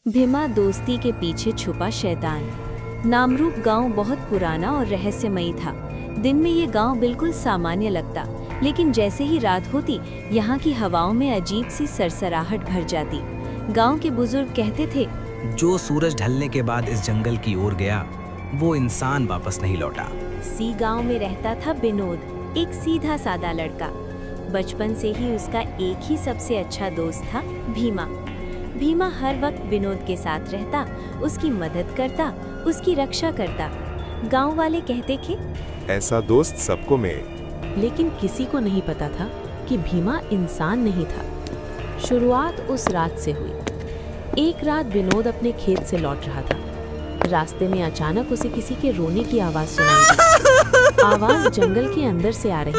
भीमा दोस्ती के पीछे छुपा शैतान। नामरूप गांव बहुत पुराना और रहस्यमयी था। दिन में ये गांव बिल्कुल सामान्य लगता, लेकिन जैसे ही रात होती यहाँ की हवाओं में अजीब सी सरसराहट भर जाती। गांव के बुजुर्ग कहते थे, जो सूरज ढलने के बाद इस जंगल की ओर गया वो इंसान वापस नहीं लौटा। सी गांव में रहता था विनोद, एक सीधा सादा लड़का। बचपन से ही उसका एक ही सबसे अच्छा दोस्त था, भीमा। भीमा हर वक्त विनोद के साथ रहता, उसकी मदद करता, उसकी रक्षा करता। गांव वाले कहते थे, ऐसा दोस्त सबको मिले। लेकिन किसी को नहीं पता था कि भीमा इंसान नहीं था। शुरुआत उस रात से हुई। एक रात विनोद अपने खेत से लौट रहा था। रास्ते में अचानक उसे किसी के रोने की आवाज सुनाई दी। आवाज जंगल के अंदर से आ रही थी।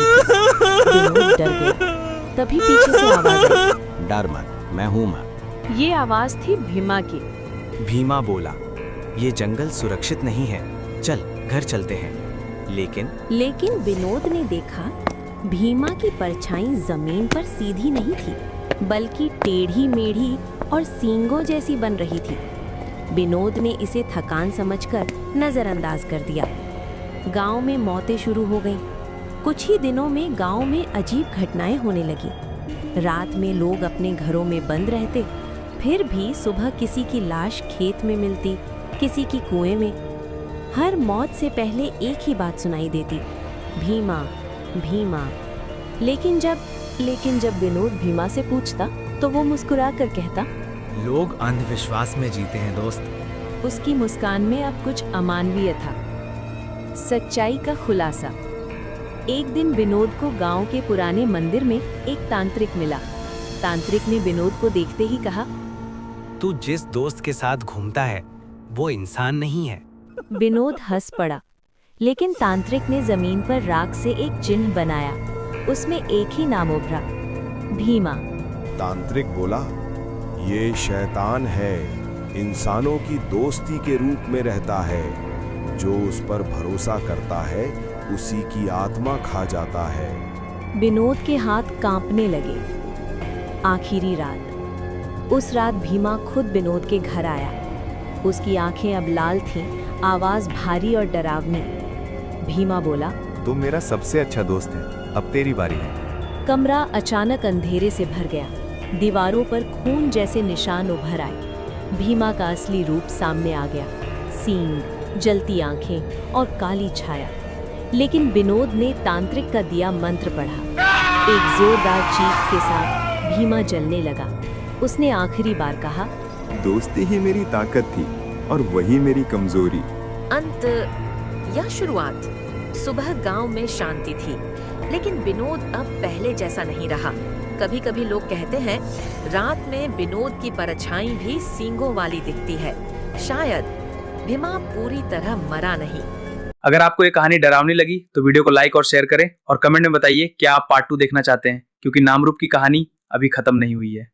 विनोद डर गया। तभी पीछे से आवाज आई, डर मत, मैं हूँ माँ। ये आवाज थी भीमा की। भीमा बोला, ये जंगल सुरक्षित नहीं है, चल घर चलते हैं। लेकिन विनोद ने देखा, भीमा की परछाई जमीन पर सीधी नहीं थी, बल्कि टेढ़ी मेढ़ी और सींगों जैसी बन रही थी। विनोद ने इसे थकान समझकर नजरअंदाज कर दिया। गांव में मौतें शुरू हो गईं। कुछ ही दिनों में गांव में अजीब घटनाएं होने लगी। रात में लोग अपने घरों में बंद रहते, फिर भी सुबह किसी की लाश खेत में मिलती, किसी की कुएं में। हर मौत से पहले एक ही बात सुनाई देती, भीमा भीमा। लेकिन जब विनोद भीमा से पूछता तो वो मुस्कुरा कर कहता, लोग अंधविश्वास में जीते हैं दोस्त। उसकी मुस्कान में अब कुछ अमानवीय था। सच्चाई का खुलासा। एक दिन विनोद को गांव के पुराने मंदिर में एक तांत्रिक मिला। तांत्रिक ने विनोद को देखते ही कहा, तू जिस दोस्त के साथ घूमता है वो इंसान नहीं है। विनोद हंस पड़ा, लेकिन तांत्रिक ने जमीन पर राख से एक चिन्ह बनाया। उसमें एक ही नाम उभरा, भीमा। तांत्रिक बोला, ये शैतान है, इंसानों की दोस्ती के रूप में रहता है। जो उस पर भरोसा करता है उसी की आत्मा खा जाता है। विनोद के हाथ कांपने लगे। आखिरी रात। उस रात भीमा खुद विनोद के घर आया। उसकी आंखें अब लाल थीं, आवाज भारी और डरावनी। भीमा बोला, तुम मेरा सबसे अच्छा दोस्त है, अब तेरी बारी है। कमरा अचानक अंधेरे से भर गया। दीवारों पर खून जैसे निशान उभर आए। भीमा का असली रूप सामने आ गया, सींग, जलती आंखें और काली छाया। लेकिन विनोद ने तांत्रिक का दिया मंत्र पढ़ा। एक जोरदार चीख के साथ भीमा जलने लगा। उसने आखिरी बार कहा, दोस्ती ही मेरी ताकत थी और वही मेरी कमजोरी। अंत या शुरुआत। सुबह गांव में शांति थी, लेकिन विनोद अब पहले जैसा नहीं रहा। कभी कभी लोग कहते हैं, रात में विनोद की परछाई भी सींगों वाली दिखती है। शायद भीमा पूरी तरह मरा नहीं। अगर आपको ये कहानी डरावनी लगी तो वीडियो को लाइक और शेयर करें और कमेंट में बताइए क्या आप पार्ट 2 देखना चाहते हैं, क्योंकि नामरूप की कहानी अभी खत्म नहीं हुई है।